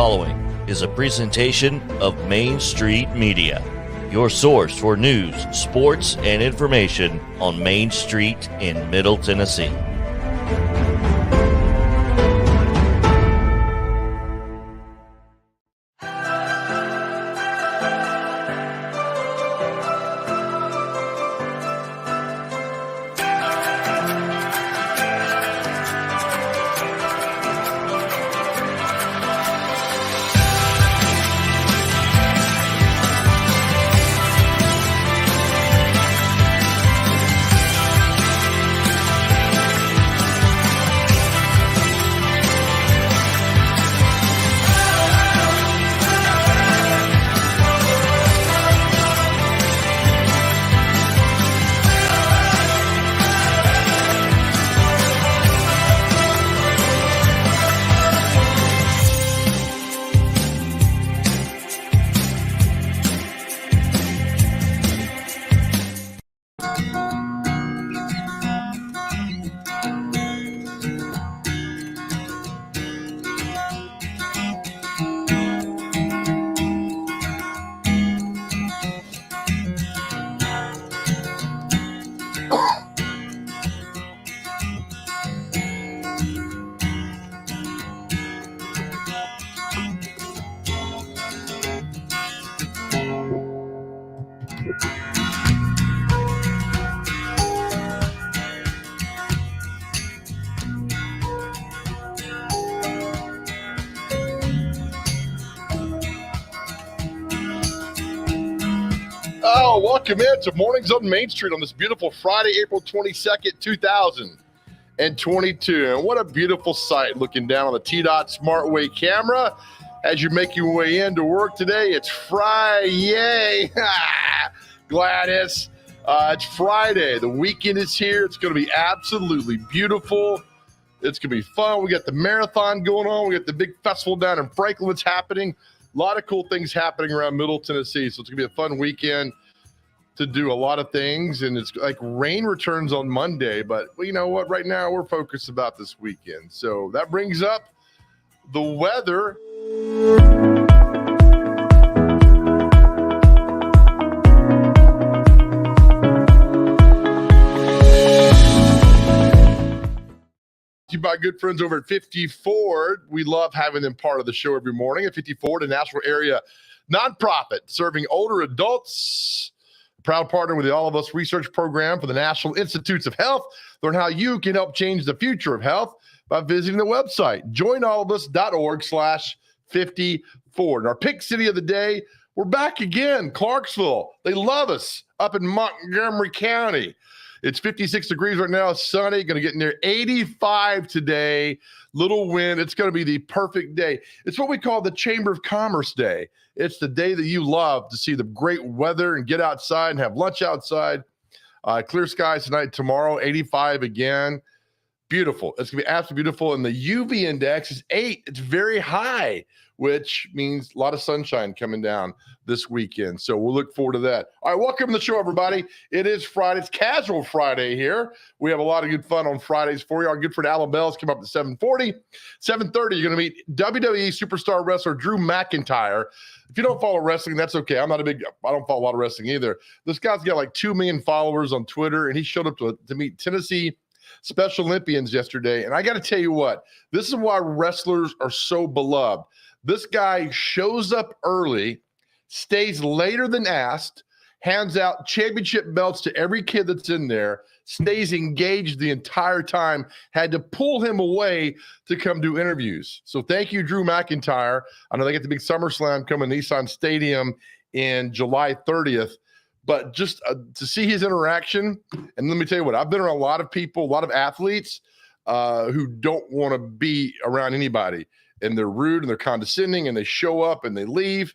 following is a presentation of Main Street Media, your source for news, sports, and information on Main Street in Middle Tennessee. Welcome in to Mornings on Main Street on this beautiful Friday, April 22nd, 2022. And what a beautiful sight looking down on the T-Dot SmartWay camera as you make your way into work today. It's Friday. Gladys. It's Friday. The weekend is here. It's going to be absolutely beautiful. It's going to be fun. We got the marathon going on. We got the big festival down in Franklin that's happening. A lot of cool things happening around Middle Tennessee. So it's going to be a fun weekend to do a lot of things, and it's like rain returns on Monday, but you know what? Right now we're focused about this weekend. So that brings up the weather. You by good friends over at 50 Ford. We love having them part of the show every morning. At 50 Ford, a Nashville area nonprofit serving older adults. Proud partner with the All of Us research program for the National Institutes of Health. Learn how you can help change the future of health by visiting the website, joinallofus.org/50 Ford. Our pick city of the day, we're back again, Clarksville. They love us up in Montgomery County. It's 56 degrees right now. It's sunny. Going to get near 85 today. Little wind. It's going to be the perfect day. It's what we call the Chamber of Commerce Day. It's the day that you love to see the great weather and get outside and have lunch outside. Clear skies tonight, tomorrow, 85 again. Beautiful. It's going to be absolutely beautiful. And the UV index is 8. It's very high, which means a lot of sunshine coming down this weekend. So we'll look forward to that. All right, welcome to the show, everybody. It is Friday. It's Casual Friday here. We have a lot of good fun on Fridays for you. Our good friend Alan Bell's come up at 7:40. 7:30, you're going to meet WWE superstar wrestler Drew McIntyre. If you don't follow wrestling, that's okay. I don't follow a lot of wrestling either. This guy's got like 2 million followers on Twitter, and he showed up to meet Tennessee Special Olympians yesterday. And I got to tell you what, this is why wrestlers are so beloved. This guy shows up early, stays later than asked, hands out championship belts to every kid that's in there, stays engaged the entire time, had to pull him away to come do interviews. So thank you, Drew McIntyre. I know they get the big SummerSlam coming to Nissan Stadium in July 30th. But just to see his interaction, and let me tell you what, I've been around a lot of people, a lot of athletes who don't want to be around anybody. And they're rude and they're condescending and they show up and they leave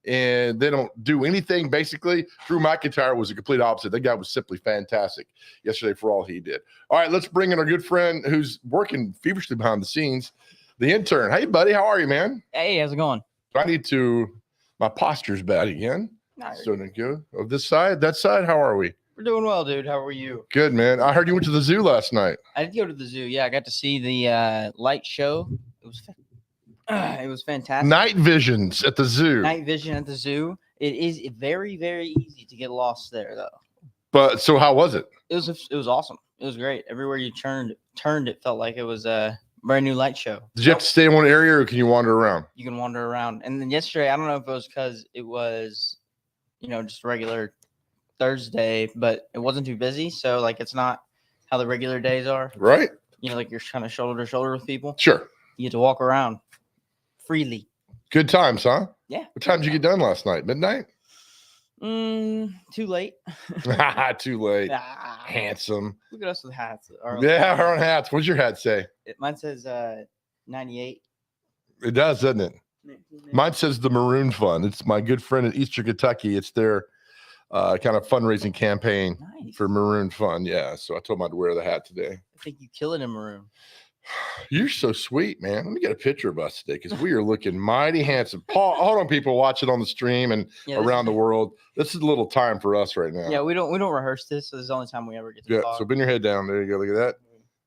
and they don't do anything, basically. Drew McIntyre was the complete opposite. That guy was simply fantastic yesterday for all he did. All right, let's bring in our good friend who's working feverishly behind the scenes, the intern. Hey, buddy, how are you, man? Hey, how's it going? My posture's bad again. No, So good. Of this side, that side, how are we? we're doing well, dude. How are you? Good, man. I heard you went to the zoo last night. I did go to the zoo. Yeah, I got to see the light show. It was It was fantastic. Night visions at the zoo. Night vision at the zoo. It is very, very easy to get lost there, though. But so how was it? It was awesome. It was great. Everywhere you turned, it felt like it was a brand new light show. Did you have to stay in one area, or can you wander around? You can wander around. And then yesterday, I don't know if it was because it was, just regular Thursday, but it wasn't too busy. So like, it's not how the regular days are. Right. Like you're kind of shoulder to shoulder with people. Sure. You get to walk around freely. Good times, huh? Yeah. What time did you get done last night? Midnight? Too late. Too late. Ah, Handsome. look at us with hats. Yeah, our own hats. What's your hat say? Mine says 98. It does, doesn't it? Mine says the Maroon Fund. It's my good friend in Eastern Kentucky. It's their kind of fundraising campaign for Maroon Fund. Yeah, so I told him I'd wear the hat today. I think you kill it in maroon. You're so sweet, man. Let me get a picture of us today because we are looking mighty handsome. Paul, hold on, people watching on the stream and around the world. This is a little time for us right now. Yeah, we don't rehearse this, so this is the only time we ever get to talk. So bend your head down. There you go. Look at that.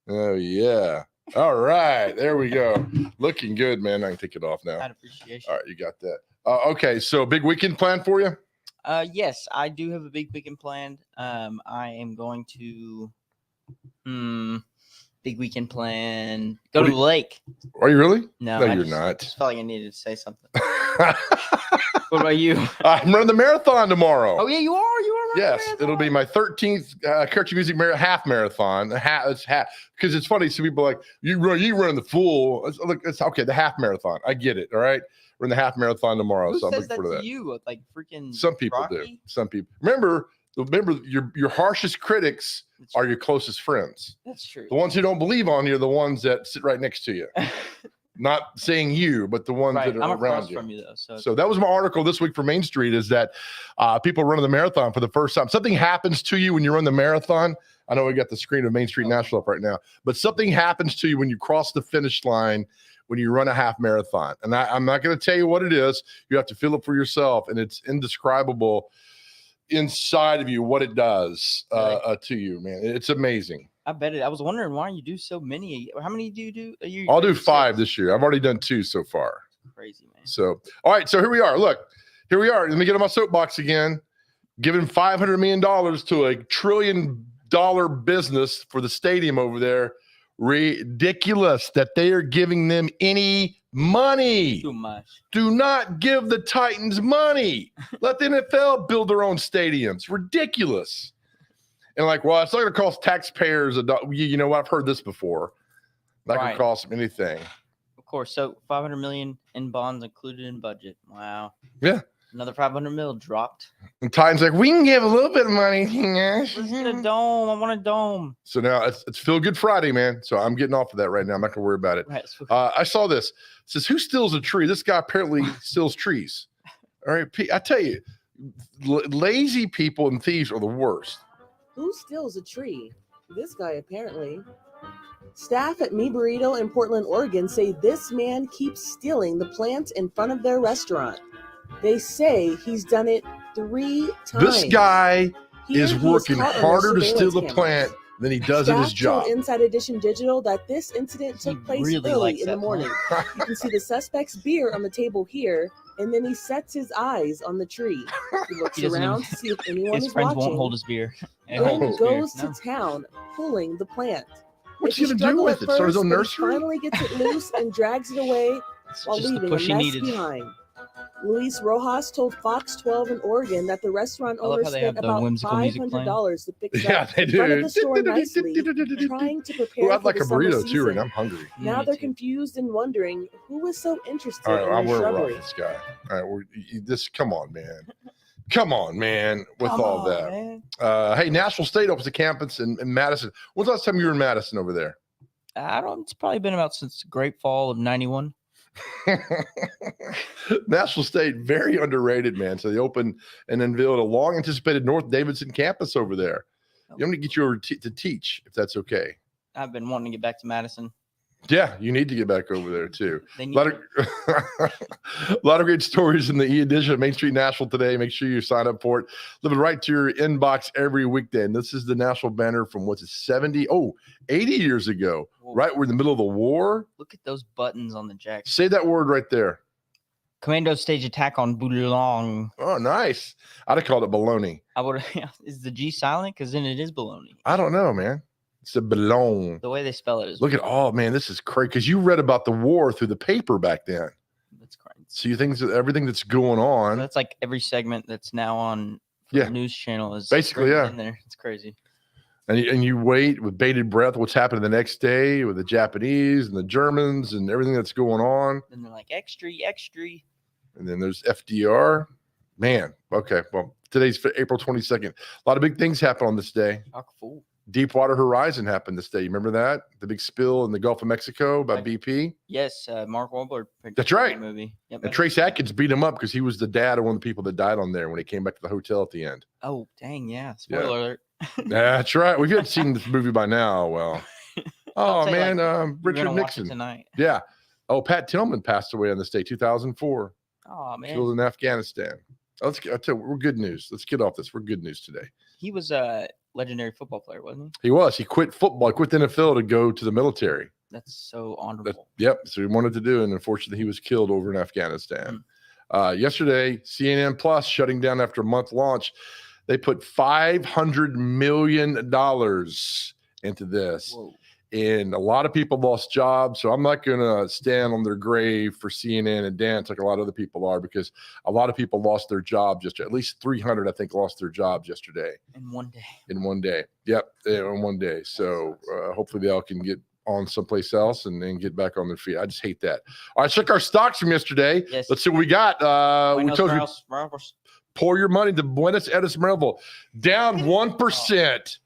Oh yeah. All right, there we go. Looking good, man. I can take it off now. I'd appreciation. All right, you got that. Okay, so big weekend plan for you? Yes, I do have a big weekend planned. I am going to big weekend plan. Go to the lake. Are you really? No, you're not. Just felt like I needed to say something. What about you? I'm running the marathon tomorrow. Oh yeah, you are. Yes, it'll be my 13th Country Music half marathon. It's half because it's funny. Some people are like you run the full. It's okay. The half marathon. I get it. All right, we're in the half marathon tomorrow. Who so I'm says looking forward to that. You like freaking. Some people Rocky? do. Some people remember your harshest critics are your closest friends. That's true. The ones who don't believe on you are the ones that sit right next to you. Not saying you, but the ones that are around you. From you though, so that was my article this week for Main Street is that people running the marathon for the first time. Something happens to you when you run the marathon. I know we got the screen of Main Street National up right now, but something happens to you when you cross the finish line when you run a half marathon. And I'm not going to tell you what it is. You have to feel it for yourself, and it's indescribable inside of you what it does to you, man. It's amazing. I bet it. I was wondering why you do so many. How many do you do a year? I'll do 5 this year. I've already done 2 so far. Crazy, man. So, all right. So here we are. Look, here we are. Let me get on my soapbox again. Giving $500 million to $1 trillion business for the stadium over there. Ridiculous that they are giving them any money. Too much. Do not give the Titans money. Let the NFL build their own stadiums. Ridiculous. And like, well, it's not going to cost taxpayers you know what? I've heard this before. Not going to cost them anything. Of course. So $500 million in bonds included in budget. Wow. Yeah. Another $500 million dropped. And Titans like, we can give a little bit of money. Let's get a dome. I want a dome. So now it's Feel Good Friday, man. So I'm getting off of that right now. I'm not going to worry about it. Right. I saw this. It says, who steals a tree? This guy apparently steals trees. All right. I tell you, lazy people and thieves are the worst. Who steals a tree? This guy, apparently. Staff at Me Burrito in Portland, Oregon say this man keeps stealing the plants in front of their restaurant. They say he's done it 3 times. This guy is working harder to steal the plant than he does at his job. Told Inside Edition Digital that this incident took place early in the morning. You can see the suspect's beer on the table here, and then he sets his eyes on the tree. He looks around to see if anyone is watching. His friends won't hold his beer. Then goes to town, pulling the plant. What's he going to do with it? Start his own nursery? Finally gets it loose and drags it away while leaving a mess behind. Luis Rojas told Fox 12 in Oregon that the restaurant owner spent about $500 to fix up in front of the store nicely, trying to prepare I'd like for a the summer burrito too, season. and I'm hungry. Now they're confused and wondering who was so interested All right, in I'm the wearing shrubbery. this guy. All right, come on, man. Come on, man. With all that. Hey, National State opens a campus in Madison. When's the last time you were in Madison over there? It's probably been about since the great fall of '91. National State, very underrated, man. So they opened and unveiled a long anticipated North Davidson campus over there. I'm going to get you over to teach, if that's okay. I've been wanting to get back to Madison. Yeah, you need to get back over there too. A lot of great stories in the e-edition of Main Street Nashville today. Make sure you sign up for it. Live it right to your inbox every weekday. And this is the national banner from 80 years ago. Whoa. Right? We're in the middle of the war. Look at those buttons on the jacket. Say that word right there. Commandos stage attack on Boulogne. Oh, nice. I'd have called it baloney. Is the G silent? Because then it is baloney. I don't know, man. It's a Boulogne. The way they spell it is. Look at man, this is crazy because you read about the war through the paper back then. That's crazy. So you think that everything that's going on. So that's like every segment that's now on the news channel is basically in there. It's crazy. And you wait with bated breath what's happening the next day with the Japanese and the Germans and everything that's going on. And they're like extra. And then there's FDR. Man, okay. Well, today's April 22nd. A lot of big things happen on this day. Fool. Deepwater Horizon happened this day. You remember that? The big spill in the Gulf of Mexico by BP? Yes, Mark Wahlberg. That's right. That movie. Yep, and Trace Atkins beat him up because he was the dad of one of the people that died on there when he came back to the hotel at the end. Oh, dang, yeah. Spoiler alert. That's right. Well, if you hadn't seen this movie by now, well. Oh, man. Richard Nixon. Tonight. Yeah. Oh, Pat Tillman passed away on this day, 2004. Oh, man. Killed in Afghanistan. I'll tell you, we're good news. Let's get off this. We're good news today. He was a legendary football player, wasn't he? He was. He quit football, quit the NFL to go to the military. That's so honorable. Yep. So he wanted to do it, and unfortunately, he was killed over in Afghanistan. Yesterday, CNN Plus shutting down after a month launch. They put $500 million into this. Whoa. And a lot of people lost jobs. So I'm not going to stand on their grave for CNN and dance like a lot of other people are, because a lot of people lost their jobs yesterday. At least 300, I think, lost their jobs yesterday. In one day. Yep. In one day. So hopefully they all can get on someplace else and then get back on their feet. I just hate that. All right, check our stocks from yesterday. Yes. Let's see what we got. We told you, pour your money to Buenos Aires Merville. Down 1%.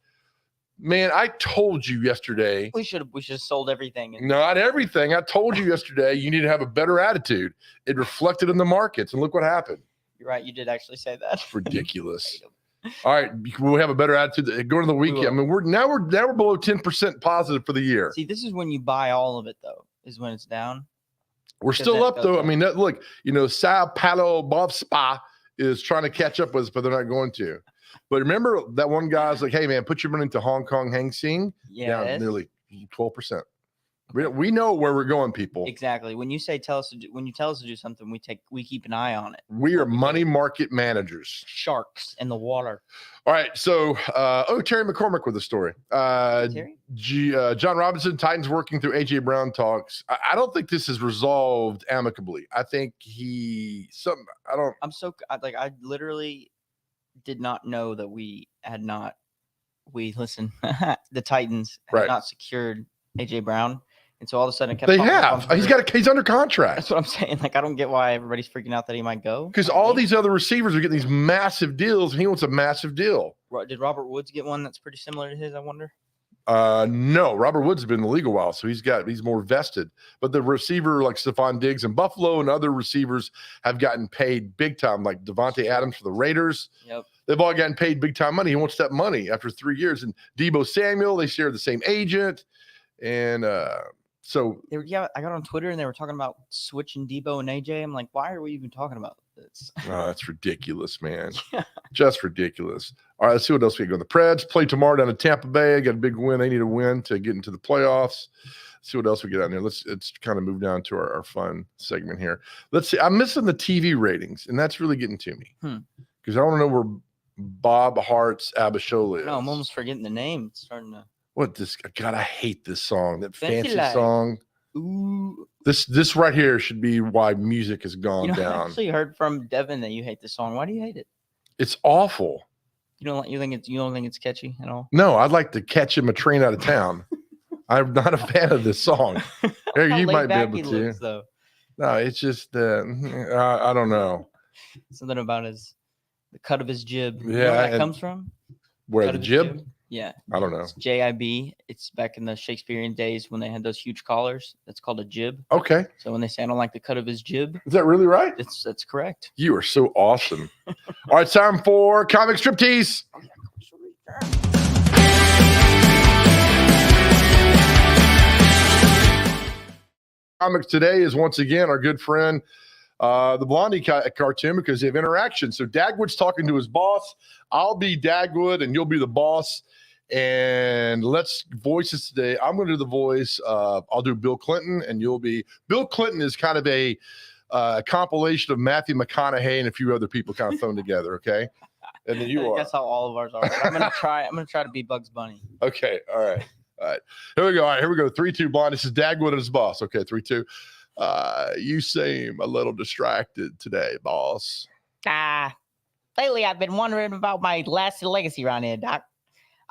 Man, I told you yesterday. We should have sold everything. Not everything. I told you yesterday you need to have a better attitude. It reflected in the markets, and look what happened. You're right. You did actually say that. Ridiculous. All right, we'll have a better attitude going to the weekend. I mean, we're below 10% positive for the year. See, this is when you buy all of it, though. Is when it's down. We're still up, though. Down. I mean, look, Sao Paulo Bovspa is trying to catch up with us, but they're not going to. But remember that one guy's like, hey, man, put your money into Hong Kong Hang Seng. Yeah. Down nearly 12%. We know where we're going, people. Exactly. When you tell us to do something, we keep an eye on it. We are money market managers. Sharks in the water. All right. So, Terry McCormick with the story. Terry? John Robinson, Titans working through AJ Brown talks. I don't think this is resolved amicably. I think I literally did not know that the Titans had not secured AJ Brown. And so all of a sudden, he's under contract. That's what I'm saying. Like, I don't get why everybody's freaking out that he might go. Because all these other receivers are getting these massive deals, and he wants a massive deal. Did Robert Woods get one that's pretty similar to his, I wonder? No, Robert Woods has been in the league a while, so he's more vested. But the receiver like Stephon Diggs and Buffalo and other receivers have gotten paid big time, like Devontae Adams for the Raiders. Yep. They've all gotten paid big time money. He wants that money after 3 years. And Deebo Samuel, they share the same agent. And so I got on Twitter and they were talking about switching Deebo and AJ. I'm like, why are we even talking about this? Oh, that's ridiculous, man. Just ridiculous. All right, let's see what else we got. The Preds play tomorrow down in Tampa Bay. Got a big win. They need a win to get into the playoffs. Let's see what else we get out there. Let's kind of move down to our fun segment here. Let's see. I'm missing the TV ratings, and that's really getting to me because I want to know where Bob Hart's Abishola is. No, I'm almost forgetting the name. It's starting to. What this? God, I hate this song. That fancy like. song. Ooh. This right here should be why music has gone down. I actually heard from Devin that you hate this song. Why do you hate it? It's awful. You don't think it's catchy at all? No, I'd like to catch him a train out of town. I'm not a fan of this song. You might be able to. Though. No, it's just I don't know. Something about the cut of his jib. Yeah, you know where that comes from? Where the jib? Yeah. I don't know. It's JIB. It's back in the Shakespearean days when they had those huge collars. That's called a jib. Okay. So when they say I don't like the cut of his jib. Is that really right? That's correct. You are so awesome. All right, time for Comic Striptease. Comics today is once again our good friend, the Blondie cartoon, because they have interaction. So Dagwood's talking to his boss. I'll be Dagwood and you'll be the boss. And let's voices today. I'm going to do the voice. I'll do Bill Clinton and you'll be Bill Clinton is kind of a compilation of Matthew McConaughey and a few other people kind of thrown together. Okay. And then you are. That's how all of ours are. I'm gonna try to be Bugs Bunny. Okay. All right. Here we go. All right. Here we go. 3-2 blind. This is Dagwood and his boss. Okay. 3-2. You seem a little distracted today, boss. Lately I've been wondering about my lasting legacy around here, Doc.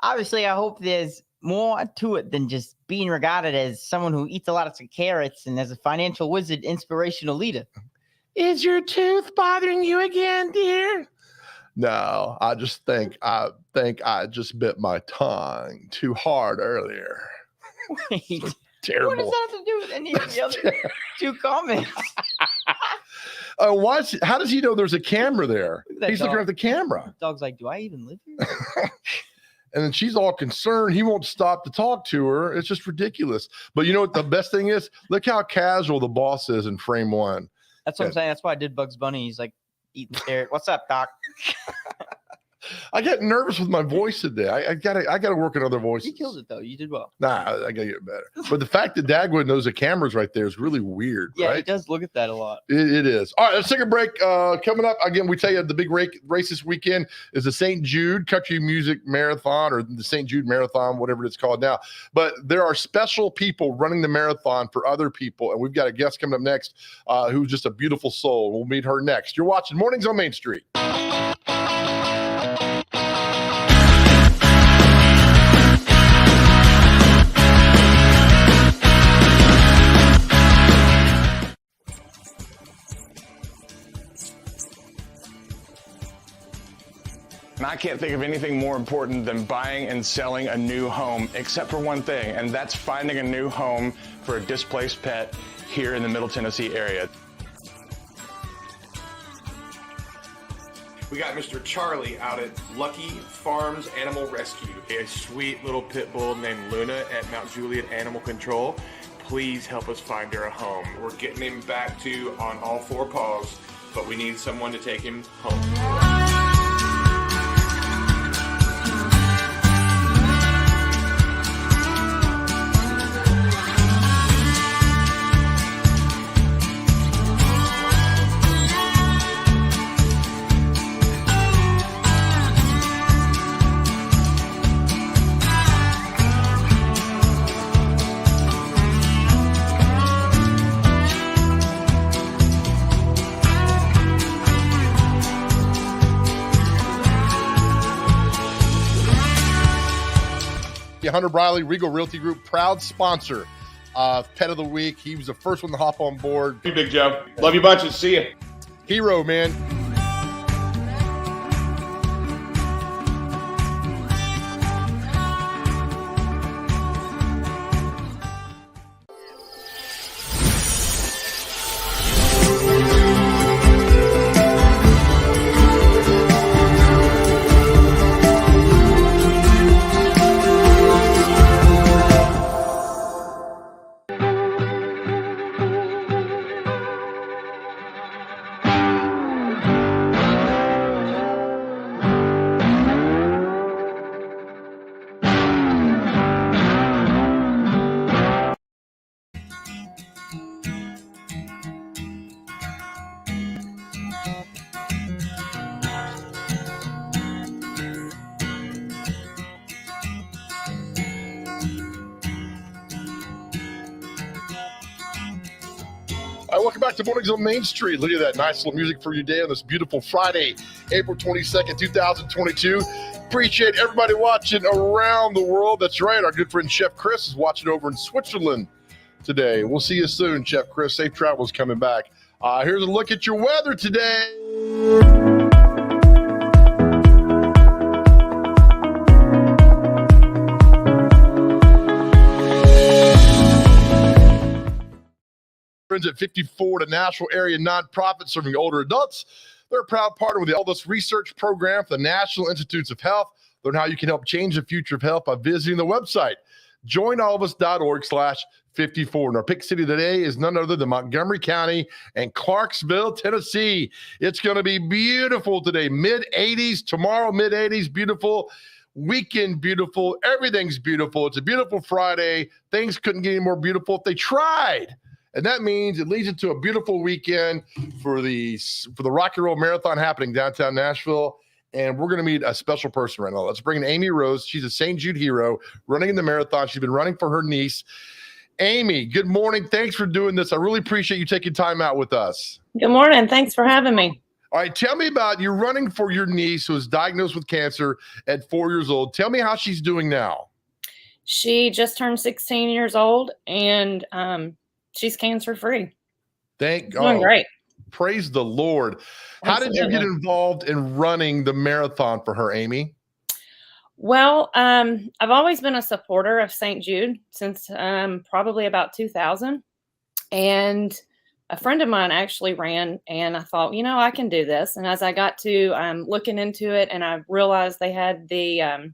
Obviously, I hope there's more to it than just being regarded as someone who eats a lot of carrots and as a financial wizard, inspirational leader. Is your tooth bothering you again, dear? No, I think I just bit my tongue too hard earlier. Wait, terrible. What does that have to do with any of the other two comments? How does he know there's a camera there? He's looking at the camera. The dog's like, do I even live here? And then she's all concerned. He won't stop to talk to her. It's just ridiculous. But you know what the best thing is? Look how casual the boss is in frame one. That's what I'm saying. That's why I did Bugs Bunny. He's like eating carrot. What's up, Doc? I get nervous with my voice today. I gotta work on other voices. You killed it though. You did well. Nah, I gotta get better. But the fact that Dagwood knows the camera's right there is really weird. Yeah, right? he does look at that a lot. It is. All right, let's take a break. Coming up again, we tell you the big race this weekend is the St. Jude Country Music Marathon, or the St. Jude Marathon, whatever it's called now. But there are special people running the marathon for other people, and we've got a guest coming up next who's just a beautiful soul. We'll meet her next. You're watching Mornings on Main Street. And I can't think of anything more important than buying and selling a new home, except for one thing, and that's finding a new home for a displaced pet here in the Middle Tennessee area. We got Mr. Charlie out at Lucky Farms Animal Rescue, a sweet little pit bull named Luna at Mount Juliet Animal Control. Please help us find her a home. We're getting him back to on all four paws, but we need someone to take him home. Hunter Briley, Regal Realty Group, proud sponsor of Pet of the Week. He was the first one to hop on board. Hey, Big Joe. Love you bunches. See you. Hero, man. Welcome back to Mornings on Main Street. Look at that nice little music for your day on this beautiful Friday, April 22nd, 2022. Appreciate everybody watching around the world. That's right. Our good friend Chef Chris is watching over in Switzerland today. We'll see you soon, Chef Chris. Safe travels coming back. Here's a look at your weather today. Friends at 54, the Nashville area nonprofit serving older adults. They're a proud partner with the Eldest Research Program for the National Institutes of Health. Learn how you can help change the future of health by visiting the website, joinallofus.org/54. And our pick city today is none other than Montgomery County and Clarksville, Tennessee. It's going to be beautiful today. Mid-80s. Tomorrow, mid-80s. Beautiful. Weekend, beautiful. Everything's beautiful. It's a beautiful Friday. Things couldn't get any more beautiful if they tried. And that means it leads into a beautiful weekend for the Rock and Roll Marathon happening downtown Nashville. And we're going to meet a special person right now. Let's bring in Amy Rose. She's a St. Jude hero running in the marathon. She's been running for her niece. Amy, good morning. Thanks for doing this. I really appreciate you taking time out with us. Good morning. Thanks for having me. All right, tell me about you running for your niece who was diagnosed with cancer at 4 years old. Tell me how she's doing now. She just turned 16 years old, and she's cancer-free. Doing great. Praise the Lord. How did you get involved in running the marathon for her, Amy? Well, I've always been a supporter of St. Jude since probably about 2000. And a friend of mine actually ran, and I thought, I can do this. And as I got to looking into it, and I realized they had the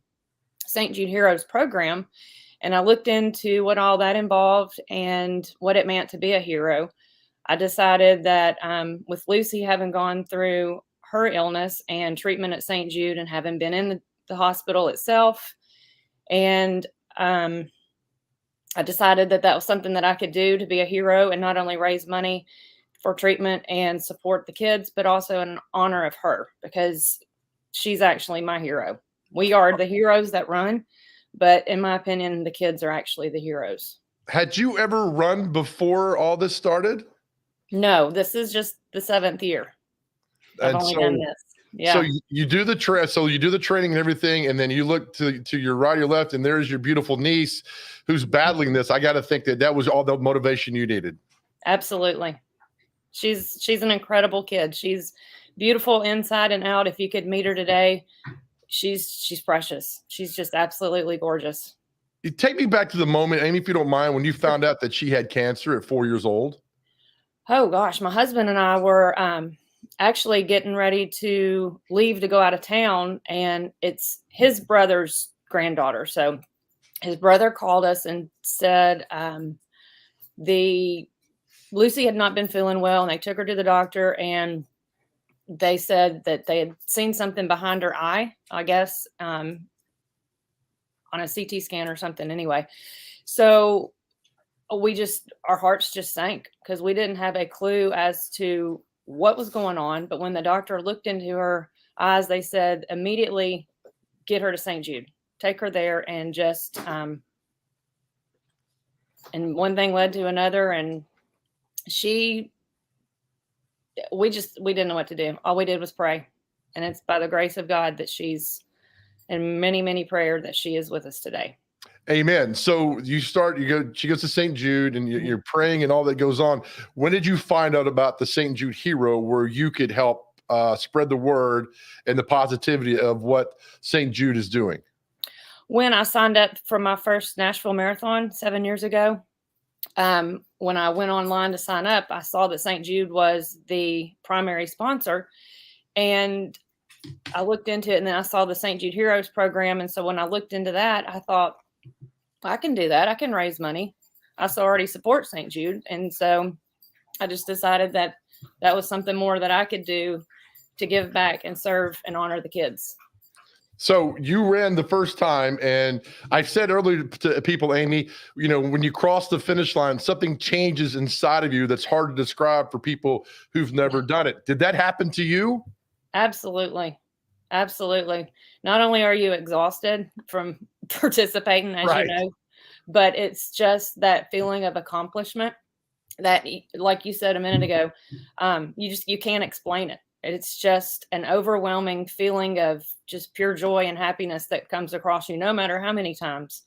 St. Jude Heroes program, and I looked into what all that involved and what it meant to be a hero, I decided that with Lucy having gone through her illness and treatment at St. Jude and having been in the hospital itself, and I decided that was something that I could do to be a hero and not only raise money for treatment and support the kids, but also in honor of her, because she's actually my hero. We are the heroes that run, but in my opinion, the kids are actually the heroes. Had you ever run before all this started? No, this is just the 7th year. I've only done this. Yeah. So you do the training and everything, and then you look to your right or your left, and there's your beautiful niece who's battling this. I got to think that was all the motivation you needed. Absolutely. She's an incredible kid. She's beautiful inside and out. If you could meet her today, she's precious. She's just absolutely gorgeous. You take me back to the moment, Amy, if you don't mind, when you found out that she had cancer at 4 years old. Oh gosh, my husband and I were actually getting ready to leave to go out of town, and it's his brother's granddaughter. So his brother called us and said Lucy had not been feeling well, and they took her to the doctor, and they said that they had seen something behind her eye, I guess, on a CT scan or something anyway. So our hearts just sank because we didn't have a clue as to what was going on. But when the doctor looked into her eyes, they said, immediately get her to St. Jude, take her there. And just, and one thing led to another. And we didn't know what to do. All we did was pray. And it's by the grace of God that she's in many, many prayers that she is with us today. Amen. So she goes to St. Jude, and you're praying and all that goes on. When did you find out about the St. Jude Hero where you could help spread the word and the positivity of what St. Jude is doing? When I signed up for my first Nashville Marathon 7 years ago, when I went online to sign up, I saw that St. Jude was the primary sponsor, and I looked into it, and then I saw the St. Jude Heroes program. And so when I looked into that, I thought, I can do that. I can raise money. I already support St. Jude. And so I just decided that was something more that I could do to give back and serve and honor the kids. So you ran the first time, and I said earlier to people, Amy, when you cross the finish line, something changes inside of you that's hard to describe for people who've never done it. Did that happen to you? Absolutely. Absolutely. Not only are you exhausted from participating, as right. you know, but it's just that feeling of accomplishment that, like you said a minute ago, you can't explain it. It's just an overwhelming feeling of just pure joy and happiness that comes across you, no matter how many times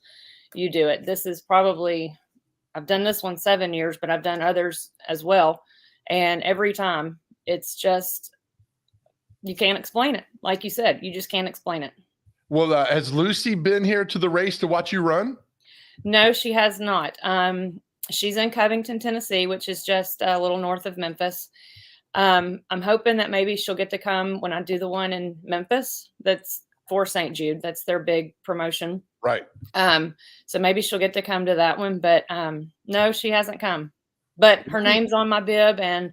you do it. This is I've done this one 7 years, but I've done others as well. And every time it's just, you can't explain it. Like you said, you just can't explain it. Well, has Lucy been here to the race to watch you run? No, she has not. She's in Covington, Tennessee, which is just a little north of Memphis. I'm hoping that maybe she'll get to come when I do the one in Memphis. That's for St. Jude. That's their big promotion. Right. So maybe she'll get to come to that one, but no, she hasn't come. But her name's on my bib, and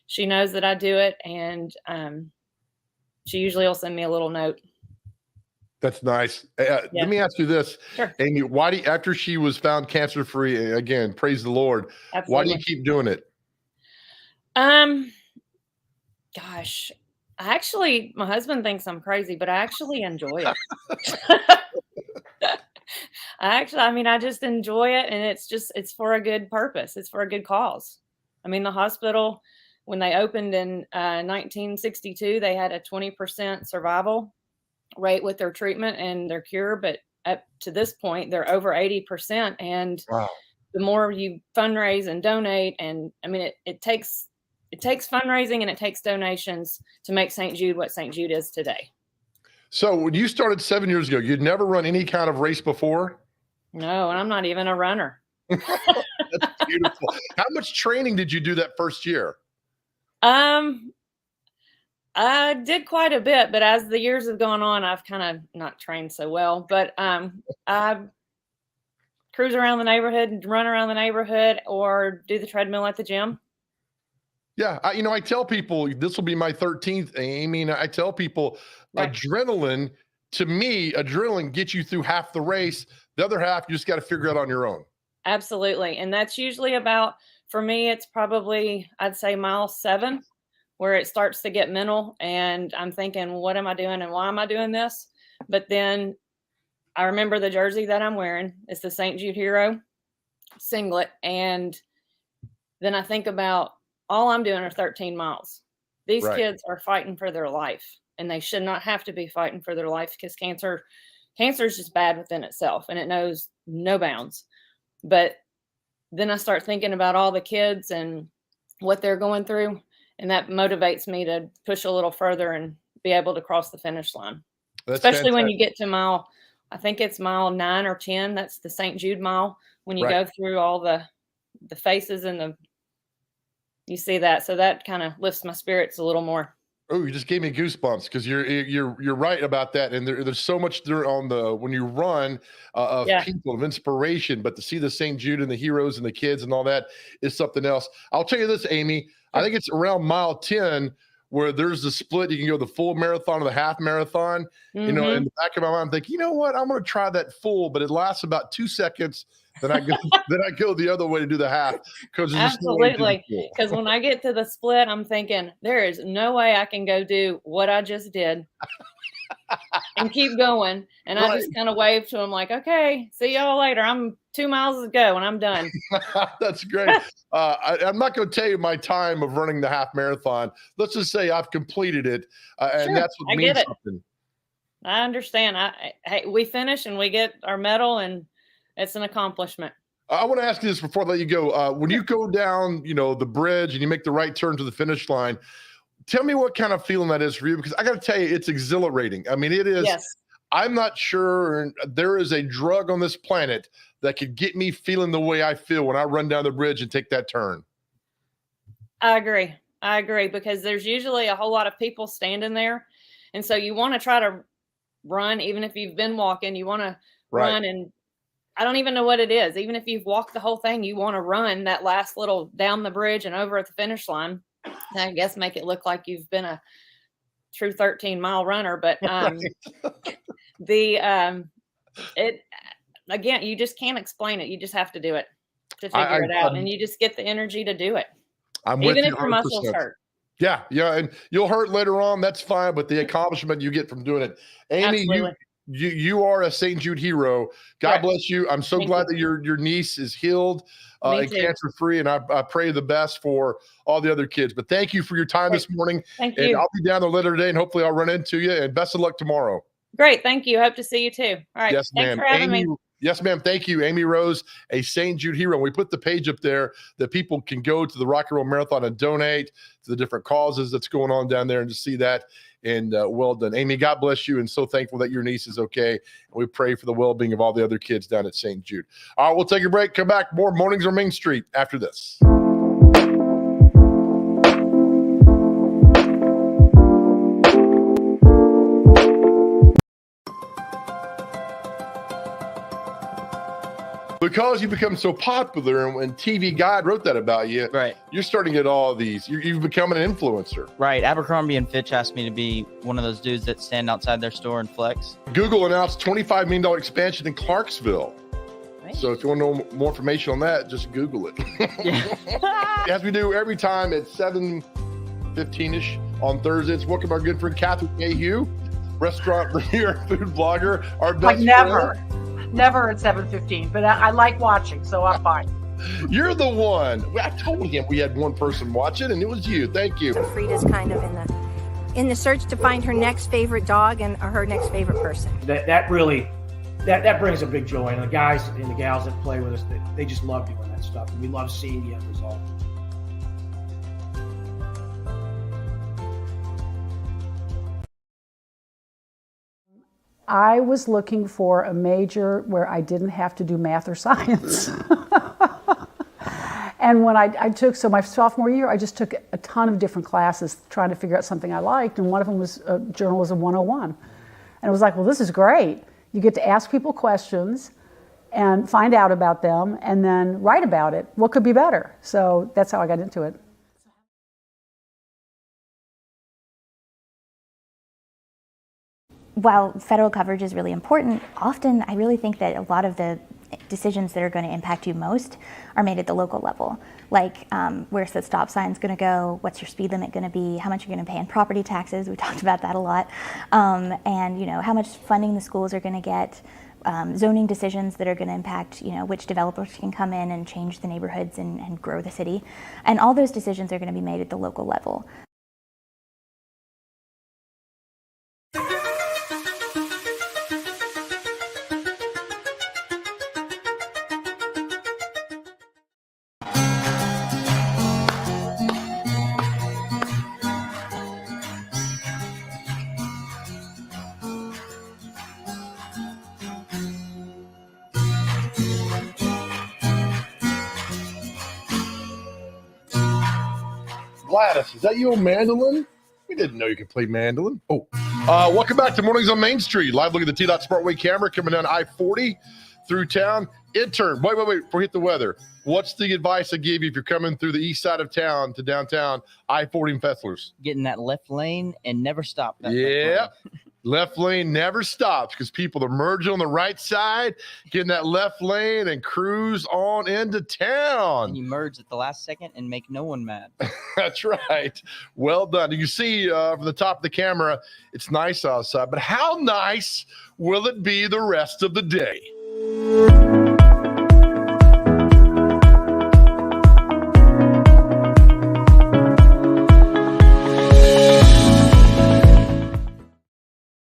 she knows that I do it, and she usually will send me a little note. That's nice. Let me ask you this, sure. Amy. Why do you, after she was found cancer-free, again, praise the Lord, Absolutely. why do you keep doing it? Gosh, my husband thinks I'm crazy, but I actually enjoy it. I just enjoy it, and it's for a good purpose. It's for a good cause. I mean, the hospital, when they opened in 1962, they had a 20% survival rate with their treatment and their cure, but up to this point, they're over 80%. And wow. The more you fundraise and donate, and I mean, it takes fundraising and it takes donations to make St. Jude what St. Jude is today. So when you started 7 years ago, you'd never run any kind of race before? No, and I'm not even a runner. That's beautiful. How much training did you do that first year? I did quite a bit, but as the years have gone on, I've kind of not trained so well. But I cruise around the neighborhood, run around the neighborhood, or do the treadmill at the gym. Yeah, I tell people this will be my 13th, Amy. And I tell people adrenaline, to me, adrenaline gets you through half the race. The other half, you just got to figure out on your own. Absolutely. And that's usually about, for me, it's probably, I'd say mile 7, where it starts to get mental. And I'm thinking, what am I doing and why am I doing this? But then I remember the jersey that I'm wearing. It's the St. Jude Hero singlet. And then I think about, all I'm doing are 13 miles. These kids are fighting for their life, and they should not have to be fighting for their life, because cancer is just bad within itself, and it knows no bounds. But then I start thinking about all the kids and what they're going through, and that motivates me to push a little further and be able to cross the finish line. That's especially when you get to I think it's mile 9 or 10. That's the St. Jude mile, when you go through all the faces and you see that. So that kind of lifts my spirits a little more. Oh, you just gave me goosebumps, because you're right about that. And there's so much there when you run of people, of inspiration, but to see the St. Jude and the heroes and the kids and all that is something else. I'll tell you this, Amy, I think it's around mile 10 where there's the split. You can go the full marathon or the half marathon. In the back of my mind, I'm thinking, you know what? I'm going to try that full, but it lasts about 2 seconds. Then I go the other way to do the half, because absolutely. Because when I get to the split, I'm thinking, there is no way I can go do what I just did and keep going. And I just kind of wave to him like, okay, see y'all later. I'm 2 miles to go and I'm done. That's great. I'm not going to tell you my time of running the half marathon. Let's just say I've completed it, and that's what means something. I understand. We finish and we get our medal, and it's an accomplishment. I want to ask you this before I let you go. When you go down, the bridge and you make the right turn to the finish line, tell me what kind of feeling that is for you, because I got to tell you, it's exhilarating. I mean, it is. Yes. I'm not sure there is a drug on this planet that could get me feeling the way I feel when I run down the bridge and take that turn. I agree, because there's usually a whole lot of people standing there. And so you want to try to run, even if you've been walking, you want to run, and I don't even know what it is. Even if you've walked the whole thing, you want to run that last little down the bridge and over at the finish line. And I guess make it look like you've been a true 13-mile runner. But again, you just can't explain it. You just have to do it to figure it out. And you just get the energy to do it. Even if your muscles hurt. Yeah. And you'll hurt later on. That's fine. But the accomplishment you get from doing it. Amy, you are a St. Jude hero. God bless you. I'm so glad that your niece is healed and cancer-free. And I pray the best for all the other kids. But thank you for your time this morning. Thank you. And I'll be down there later today, and hopefully I'll run into you. And best of luck tomorrow. Great. Thank you. Hope to see you too. All right. Yes, thanks ma'am. for having me. Yes, ma'am. Thank you, Amy Rose, a St. Jude hero. We put the page up there that people can go to the Rock and Roll Marathon and donate to the different causes that's going on down there, and to see that. And well done, Amy. God bless you. And so thankful that your niece is okay. And we pray for the well-being of all the other kids down at St. Jude. All right, we'll take a break. Come back. More Mornings on Main Street after this. because you become so popular, and TV Guide wrote that about you. Right. You're starting to get all these. You've become an influencer. Right. Abercrombie and Fitch asked me to be one of those dudes that stand outside their store and flex. Google announced $25 million expansion in Clarksville. Right. So if you want to know more information on that, just Google it. As we do every time at 7:15-ish on Thursdays, welcome our good friend Kathryn Mayhew, restaurant reviewer, food blogger, our best like never at 7:15, but I like watching, so I'm fine. You're the one. I told him we had one person watching, and it was you. Thank you. Frida's kind of in the search to find her next favorite dog and her next favorite person. That really brings a big joy, and the guys and the gals that play with us, they just love doing that stuff, and we love seeing the end result. I was looking for a major where I didn't have to do math or science. And when I took, so my sophomore year, I just took a ton of different classes trying to figure out something I liked, and one of them was Journalism 101. And it was like, well, this is great. You get to ask people questions and find out about them and then write about it. What could be better? So that's how I got into it. While federal coverage is really important, often I really think that a lot of the decisions that are going to impact you most are made at the local level. Like where's the stop signs going to go? What's your speed limit going to be? How much you're going to pay in property taxes? We talked about that a lot. And how much funding the schools are going to get. Zoning decisions that are going to impact, which developers can come in and change the neighborhoods and grow the city. And all those decisions are going to be made at the local level. Gladys, is that you on mandolin? We didn't know you could play mandolin. Welcome back to Mornings on Main Street. Live look at the T-Dot Smartway camera coming down I-40 through town. Intern, wait, before we hit the weather. What's the advice I give you if you're coming through the east side of town to downtown I-40 and Fesslers? Get in that left lane and never stop. Yeah. Left lane never stops because people are merging on the right side, get in that left lane and cruise on into town. And you merge at the last second and make no one mad. That's right. Well done. You can see from the top of the camera, it's nice outside, but how nice will it be the rest of the day?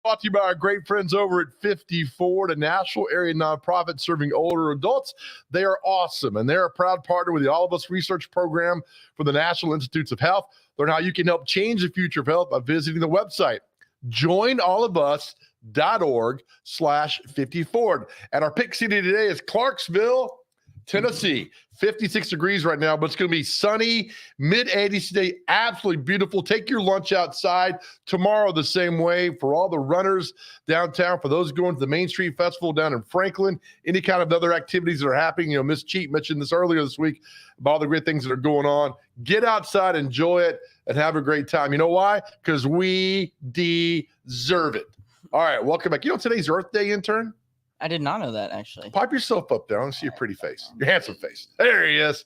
Brought to you by our great friends over at 54, the national area nonprofit serving older adults. They are awesome, and they're a proud partner with the All of Us research program for the National Institutes of Health. Learn how you can help change the future of health by visiting the website, joinallofus.org/54. And our pick city today is Clarksville, Tennessee. 56 degrees right now, but it's going to be sunny, mid-80s today. Absolutely beautiful. Take your lunch outside. Tomorrow the same way for all the runners downtown, for those going to the Main Street Festival down in Franklin, any kind of other activities that are happening. Miss Cheat mentioned this earlier this week about all the great things that are going on. Get outside, enjoy it, and have a great time. You know why? Because we deserve it. All right, welcome back. Today's Earth Day, intern? I did not know that, actually. Pop yourself up there. I want to see your pretty face, your handsome face. There he is.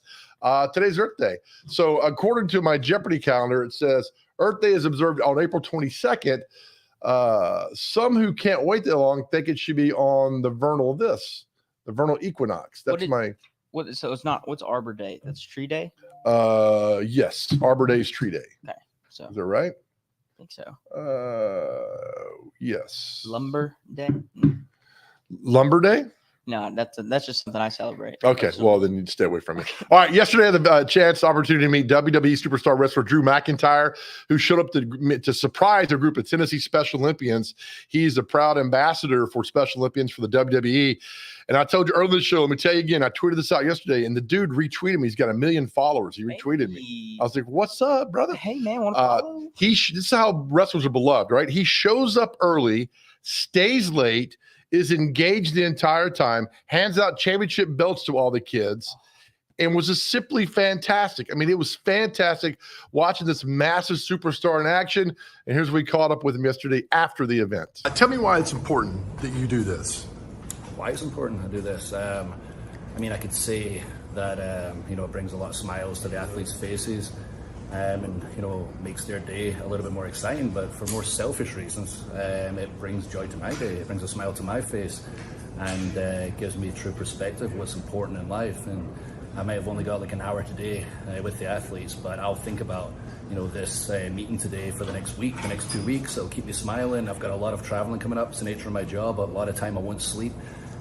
Today's Earth Day. So according to my Jeopardy calendar, it says Earth Day is observed on April 22nd. Some who can't wait that long think it should be on the vernal equinox. That's So it's not, what's Arbor Day? That's Tree Day? Yes. Arbor Day is Tree Day. Okay. So is that right? I think so. Yes. Lumber Day? Lumber Day? No, that's just something I celebrate. Okay, well, then you stay away from it. All right, yesterday I had the opportunity to meet WWE superstar wrestler Drew McIntyre, who showed up to surprise a group of Tennessee Special Olympians. He's a proud ambassador for Special Olympians for the WWE. And I told you earlier in the show, let me tell you again, I tweeted this out yesterday, and the dude retweeted me. He's got 1 million followers. He retweeted me. I was like, what's up, brother? Hey, man, want to follow? This is how wrestlers are beloved, right? He shows up early, stays late, is engaged the entire time, hands out championship belts to all the kids, and was just simply fantastic. I mean, it was fantastic watching this massive superstar in action. And here's what we caught up with him yesterday after the event. Tell me why it's important that you do this. Why it's important to do this? I mean, I could say that, it brings a lot of smiles to the athletes' faces. And makes their day a little bit more exciting, but for more selfish reasons, it brings joy to my day. It brings a smile to my face, and gives me a true perspective of what's important in life. And I might have only got like an hour today with the athletes, but I'll think about this meeting today for the next week, the next 2 weeks. It'll keep me smiling. I've got a lot of traveling coming up. It's the nature of my job. A lot of time I won't sleep.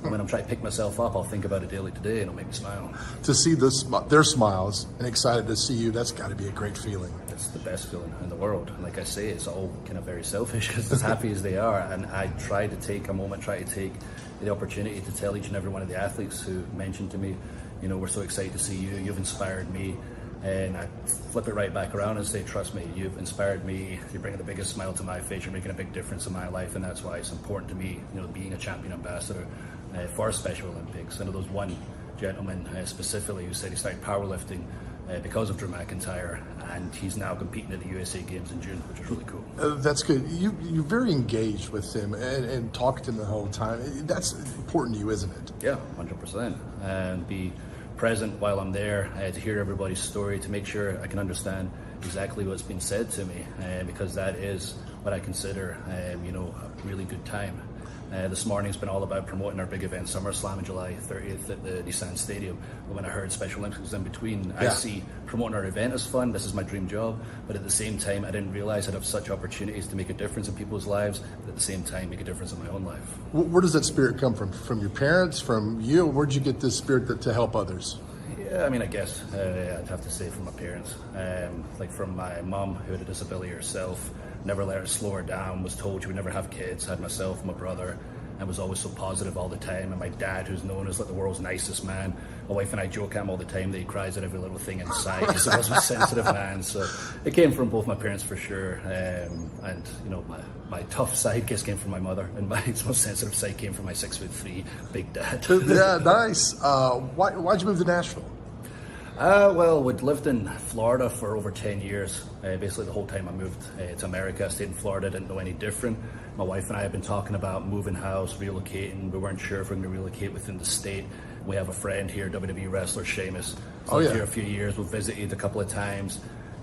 And when I'm trying to pick myself up, I'll think about it daily today, and it'll make me smile. To see their smiles and excited to see you, that's got to be a great feeling. It's the best feeling in the world. And like I say, it's all kind of very selfish because as happy as they are. And I try to take the opportunity to tell each and every one of the athletes who mentioned to me, we're so excited to see you. You've inspired me. And I flip it right back around and say, trust me, you've inspired me. You're bringing the biggest smile to my face. You're making a big difference in my life. And that's why it's important to me, being a champion ambassador for Special Olympics. I know there was one gentleman specifically who said he started powerlifting because of Drew McIntyre, and he's now competing at the USA Games in June, which is really cool. That's good. You're very engaged with him and talk to him the whole time. That's important to you, isn't it? Yeah, 100%. And be present while I'm there to hear everybody's story, to make sure I can understand exactly what's been said to me, because that is what I consider, a really good time. This morning's been all about promoting our big event, SummerSlam, on July 30th at the Nissan Stadium. But when I heard Special Olympics was in between, I see promoting our event as fun. This is my dream job. But at the same time, I didn't realize I'd have such opportunities to make a difference in people's lives, but at the same time, make a difference in my own life. Where does that spirit come from? From your parents, from you? Where'd you get this spirit to help others? Yeah, I mean, I guess I'd have to say from my parents. Like from my mom, who had a disability herself, never let her slow her down, was told she would never have kids, had myself, my brother, and was always so positive all the time. And my dad, who's known as like the world's nicest man. My wife and I joke at him all the time that he cries at every little thing inside. He's the most sensitive man. So it came from both my parents for sure. And my tough side came from my mother, and my most sensitive side came from my 6'3" big dad. Yeah, nice. Why'd you move to Nashville? Well, we'd lived in Florida for over 10 years. Basically the whole time I moved to America. I stayed in Florida, didn't know any different. My wife and I have been talking about moving house, relocating. We weren't sure if we were going to relocate within the state. We have a friend here, WWE wrestler Sheamus. Lived here a few years. We've visited a couple of times.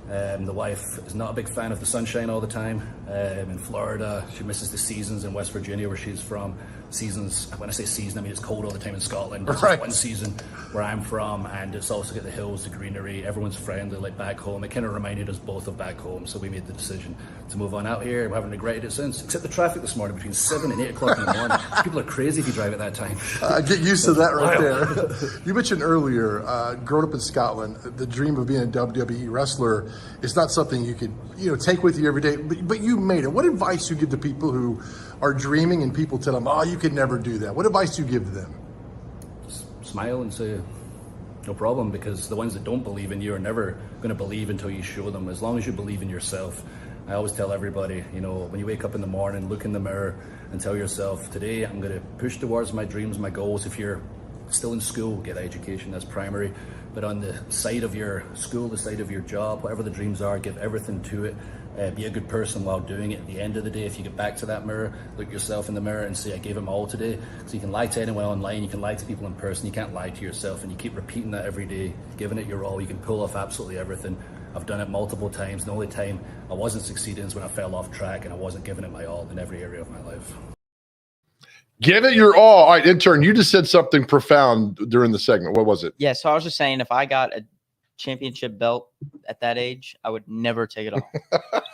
The wife is not a big fan of the sunshine all the time. In Florida, she misses the seasons. In West Virginia, where she's from, seasons, when I say season, I mean it's cold all the time in Scotland. This is one season where I'm from, and it's also got the hills, the greenery, everyone's friendly like back home. It kind of reminded us both of back home, so we made the decision to move on out here. We haven't regretted it since, except the traffic this morning between 7 and 8 o'clock in the morning. People are crazy if you drive at that time. Get used to that right there. You mentioned earlier, growing up in Scotland, the dream of being a WWE wrestler is not something you could take with you every day, but you made it. What advice do you give to people who are dreaming and people tell them, oh, you could never do that? What advice do you give to them? Just smile and say, no problem, because the ones that don't believe in you are never going to believe until you show them. As long as you believe in yourself. I always tell everybody, when you wake up in the morning, look in the mirror and tell yourself, today I'm going to push towards my dreams, my goals. If you're still in school, get education, that's primary. But on the side of your school, the side of your job, whatever the dreams are, give everything to it. Be a good person while doing it. At the end of the day, if you get back to that mirror, look yourself in the mirror and say, I gave them all today. So you can lie to anyone online, you can lie to people in person, you can't lie to yourself, and you keep repeating that every day, giving it your all. You can pull off absolutely everything. I've done it multiple times. The only time I wasn't succeeding is when I fell off track and I wasn't giving it my all in every area of my life. Give it your all. All right, intern, you just said something profound during the segment. What was it? Yeah, so I was just saying, if I got a championship belt at that age, I would never take it off.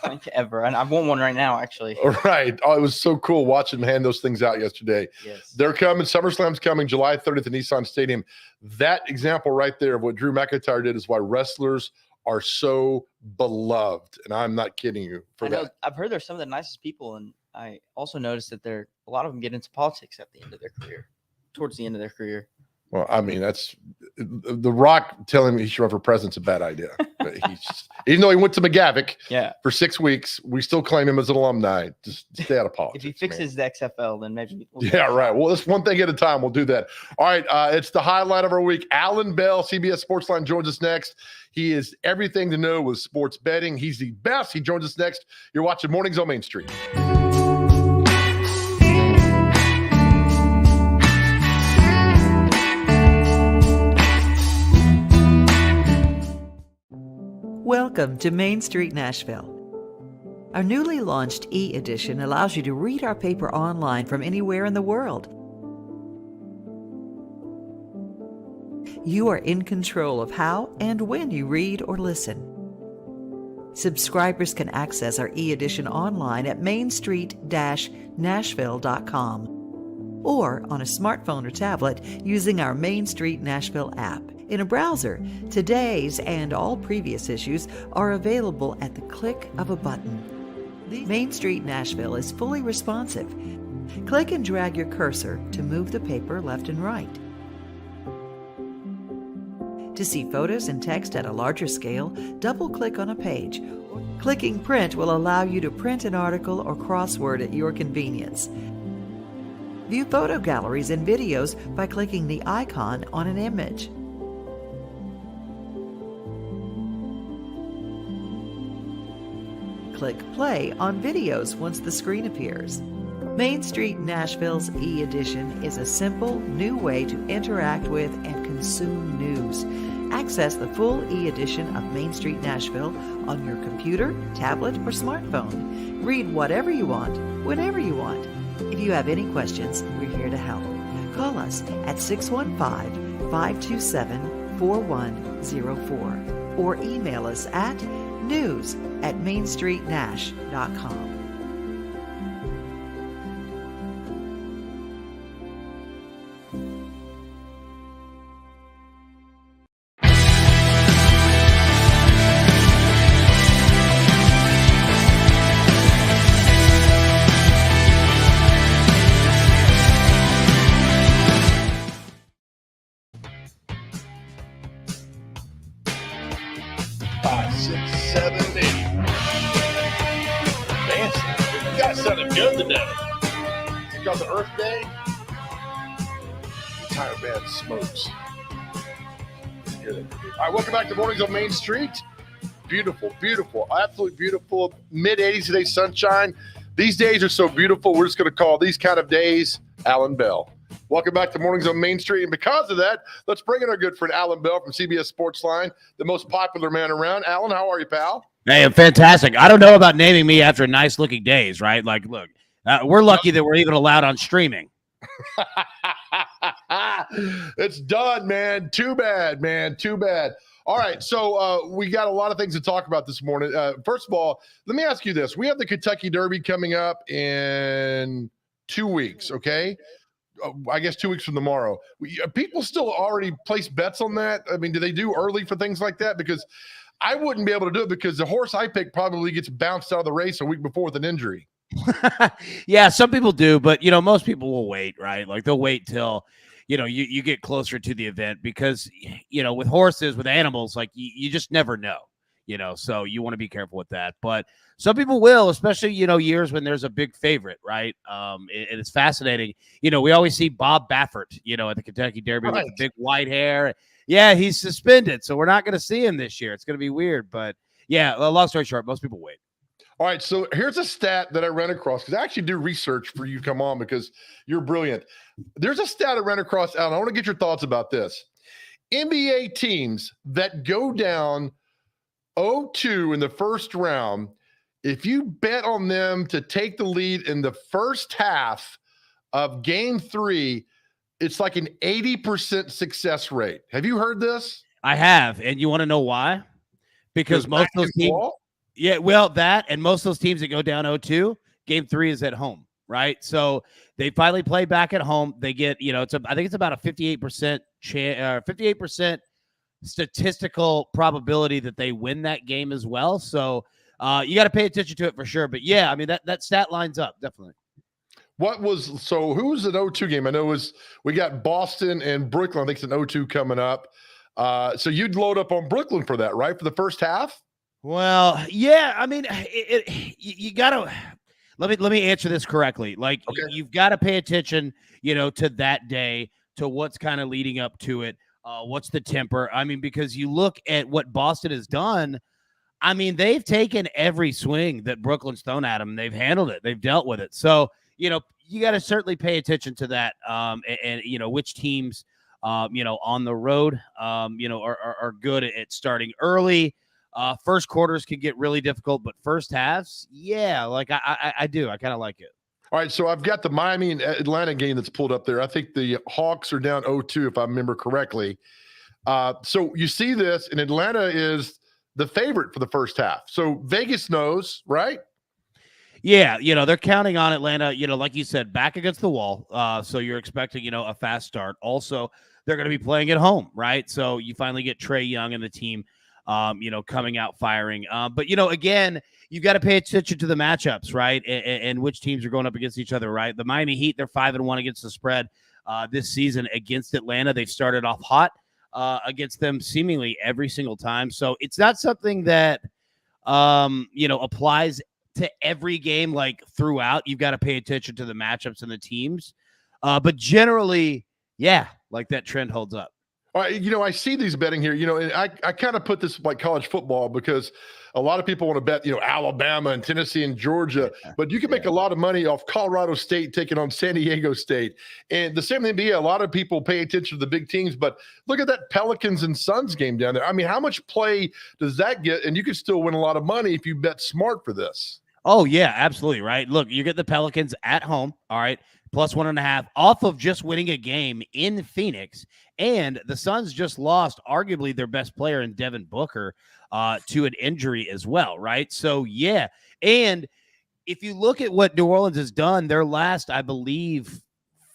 Like ever. And I want one right now, actually. All right. Oh, it was so cool watching them hand those things out yesterday. Yes. They're coming. SummerSlam's coming July 30th at Nissan Stadium. That example right there of what Drew McIntyre did is why wrestlers are so beloved. And I'm not kidding you for that. I've heard they're some of the nicest people, and I also noticed that a lot of them get into politics at the end of their career, towards the end of their career. Well, I mean, that's The Rock telling me he should run for president's a bad idea. But Even though he went to McGavick Yeah. for 6 weeks, we still claim him as an alumni. Just stay out of politics. If he fixes the XFL, then maybe. Yeah, right. Well, that's one thing at a time. We'll do that. All right. It's the highlight of our week. Alan Bell, CBS Sportsline, joins us next. He is everything to know with sports betting. He's the best. He joins us next. You're watching Mornings on Main Street. Welcome to Main Street Nashville. Our newly launched e-edition allows you to read our paper online from anywhere in the world. You are in control of how and when you read or listen. Subscribers can access our e-edition online at mainstreet-nashville.com or on a smartphone or tablet using our Main Street Nashville app. In a browser, today's and all previous issues are available at the click of a button. Main Street Nashville is fully responsive. Click and drag your cursor to move the paper left and right. To see photos and text at a larger scale, double-click on a page. Clicking print will allow you to print an article or crossword at your convenience. View photo galleries and videos by clicking the icon on an image. Click play on videos once the screen appears. Main Street Nashville's e-edition is a simple, new way to interact with and consume news. Access the full e-edition of Main Street Nashville on your computer, tablet, or smartphone. Read whatever you want, whenever you want. If you have any questions, we're here to help. Call us at 615-527-4104 or email us at news@mainstreetnash.com. Smokes. Good. All right, welcome back to Mornings on Main Street. Beautiful, beautiful, absolutely beautiful. Mid-80s today, sunshine. These days are so beautiful, we're just going to call these kind of days Alan Bell. Welcome back to Mornings on Main Street. And because of that, let's bring in our good friend Alan Bell from CBS Sportsline, the most popular man around. Alan, how are you, pal? Hey, I'm fantastic. I don't know about naming me after nice-looking days, right? Like, look, we're lucky that we're even allowed on streaming. It's done, man. Too bad, man. Too bad. All right, so we got a lot of things to talk about this morning. First of all, let me ask you this. We have the Kentucky Derby coming up in 2 weeks, okay? I guess 2 weeks from tomorrow. People still already place bets on that? I mean, do they do early for things like that? Because I wouldn't be able to do it because the horse I pick probably gets bounced out of the race a week before with an injury. Yeah, some people do, but, you know, most people will wait, right? Like they'll wait till, you know, you get closer to the event because, you know, with horses, with animals, like you just never know, you know, so you want to be careful with that. But some people will, especially, you know, years when there's a big favorite, right? And it's fascinating. You know, we always see Bob Baffert, you know, at the Kentucky Derby with the big white hair. Yeah, he's suspended, so we're not going to see him this year. It's going to be weird. But yeah, long story short, most people wait. All right, so here's a stat that I ran across because I actually do research for you to come on because you're brilliant. There's a stat I ran across, Alan. I want to get your thoughts about this. NBA teams that go down 0-2 in the first round, if you bet on them to take the lead in the first half of Game 3, it's like an 80% success rate. Have you heard this? I have, and you want to know why? Because most of those teams. Yeah, well, that and most of those teams that go down 0-2, Game 3 is at home, right? So they finally play back at home. They get, you know, I think it's about a 58% 58% statistical probability that they win that game as well. So you got to pay attention to it for sure. But yeah, I mean that stat lines up definitely. Who was an 0-2 game? I know we got Boston and Brooklyn. I think it's an 0-2 coming up. So you'd load up on Brooklyn for that, right? For the first half? Well, yeah, I mean, you gotta let me answer this correctly. Like, you've got to pay attention, to that day, to what's kind of leading up to it. What's the temper? I mean, because you look at what Boston has done. I mean, they've taken every swing that Brooklyn's thrown at them. They've handled it. They've dealt with it. So, you got to certainly pay attention to that. And which teams, on the road, are good at starting early. First quarters can get really difficult, but first halves, yeah, like I do. I kind of like it. All right, so I've got the Miami and Atlanta game that's pulled up there. I think the Hawks are down 0-2, if I remember correctly. So you see this, and Atlanta is the favorite for the first half. So Vegas knows, right? Yeah, they're counting on Atlanta, like you said, back against the wall. So you're expecting, a fast start. Also, they're going to be playing at home, right? So you finally get Trae Young and the team, coming out firing. But, again, you've got to pay attention to the matchups, right? And which teams are going up against each other, right? The Miami Heat, they're 5-1 against the spread this season against Atlanta. They've started off hot against them seemingly every single time. So it's not something that, applies to every game like throughout. You've got to pay attention to the matchups and the teams. But generally, yeah, like that trend holds up. I see these betting here, and I kind of put this like college football because a lot of people want to bet, Alabama and Tennessee and Georgia, but you can make a lot of money off Colorado State taking on San Diego State. And the same in the NBA, a lot of people pay attention to the big teams, but look at that Pelicans and Suns game down there. I mean, how much play does that get? And you can still win a lot of money if you bet smart for this. Oh, yeah, absolutely, right? Look, you get the Pelicans at home, all right, plus 1.5 off of just winning a game in Phoenix. And the Suns just lost arguably their best player in Devin Booker to an injury as well, right? So, yeah. And if you look at what New Orleans has done, their last, I believe,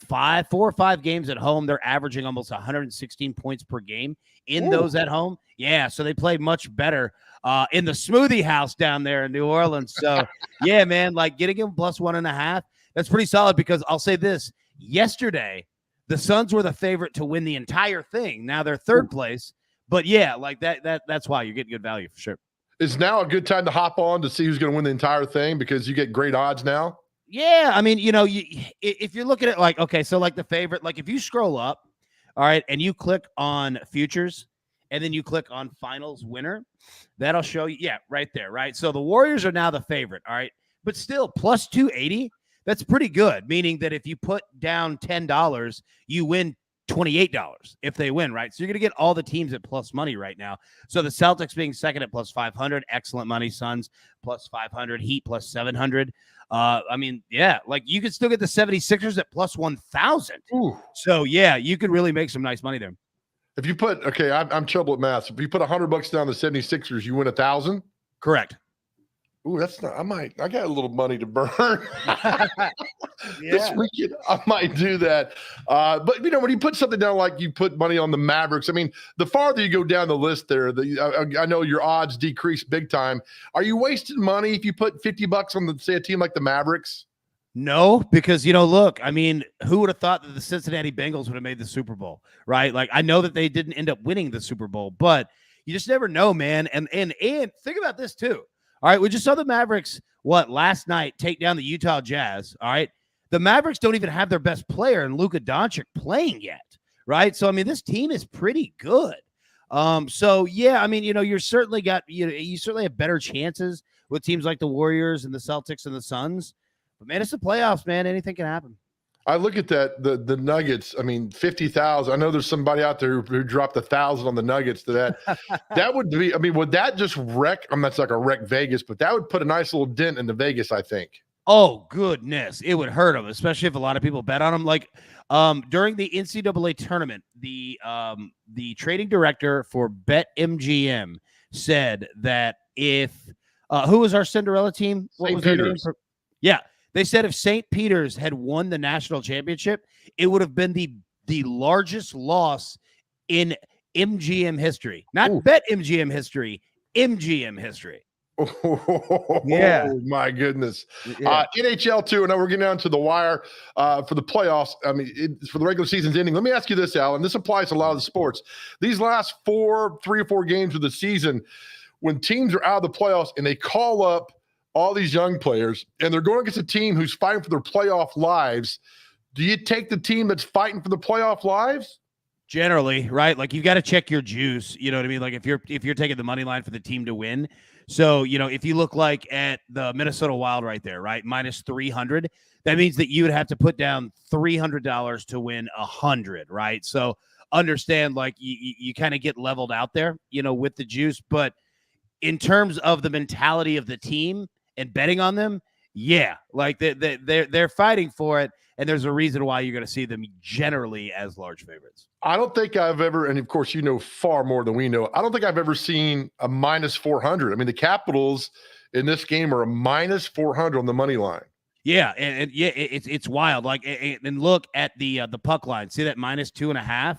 4 or 5 games at home, they're averaging almost 116 points per game in those at home. Yeah, so they play much better in the smoothie house down there in New Orleans. So, yeah, man, like getting him plus 1.5, that's pretty solid because I'll say this. Yesterday, the Suns were the favorite to win the entire thing. Now they're third place. But, yeah, like that's why you're getting good value for sure. Is now a good time to hop on to see who's going to win the entire thing because you get great odds now? Yeah, I mean, if you're looking at like, okay, so like the favorite, like if you scroll up, all right, and you click on futures and then you click on finals winner, that'll show you, yeah, right there, right? So the Warriors are now the favorite, all right, but still plus 280, that's pretty good, meaning that if you put down $10, you win $28 if they win, right? So you're going to get all the teams at plus money right now. So the Celtics being second at plus 500, excellent money. Suns plus 500, Heat plus 700. I mean, yeah, like you could still get the 76ers at plus 1,000. So yeah, you could really make some nice money there. If you put, okay, I'm trouble at math. If you put $100 down the 76ers, you win 1,000. Correct. Ooh, that's not. I got a little money to burn. This weekend, I might do that. But when you put something down like you put money on the Mavericks, I mean, the farther you go down the list there, I know your odds decrease big time. Are you wasting money if you put $50 on say a team like the Mavericks? No, because look, I mean, who would have thought that the Cincinnati Bengals would have made the Super Bowl, right? Like I know that they didn't end up winning the Super Bowl, but you just never know, man. And think about this too. All right, we just saw the Mavericks, last night take down the Utah Jazz, all right? The Mavericks don't even have their best player in Luka Doncic playing yet, right? So, I mean, this team is pretty good. So, yeah, I mean, you're certainly you certainly have better chances with teams like the Warriors and the Celtics and the Suns. But, man, it's the playoffs, man. Anything can happen. I look at that, the Nuggets. I mean, 50,000. I know there's somebody out there who dropped 1,000 on the Nuggets to that. That would be, I mean, would that just wreck? I mean, that's like a wreck Vegas, but that would put a nice little dent into Vegas, I think. Oh, goodness. It would hurt them, especially if a lot of people bet on them. Like during the NCAA tournament, the trading director for BetMGM said that if who was our Cinderella team? What St. was Peter's. their name? Yeah. They said if St. Peter's had won the national championship, it would have been the largest loss in MGM history. Not BetMGM history, MGM history. Yeah. Oh, my goodness. Yeah. NHL too. I know we're getting down to the wire for the playoffs. I mean, for the regular season's ending. Let me ask you this, Alan. This applies to a lot of the sports. These last 3 or 4 games of the season, when teams are out of the playoffs and they call up all these young players and they're going against a team who's fighting for their playoff lives, do you take the team that's fighting for the playoff lives? Generally, right? Like you've got to check your juice. You know what I mean? Like if you're taking the money line for the team to win. So, if you look like at the Minnesota Wild right there, right? Minus 300, that means that you would have to put down $300 to win 100, right? So understand, like you kind of get leveled out there, with the juice. But in terms of the mentality of the team and betting on them, yeah, like they're fighting for it. And there's a reason why you're going to see them generally as large favorites. I don't think I've ever, and of course, far more than we know. I don't think I've ever seen a minus 400. I mean, the Capitals in this game are a minus 400 on the money line. Yeah, and yeah, it's wild. Like, and look at the puck line. See that minus 2.5?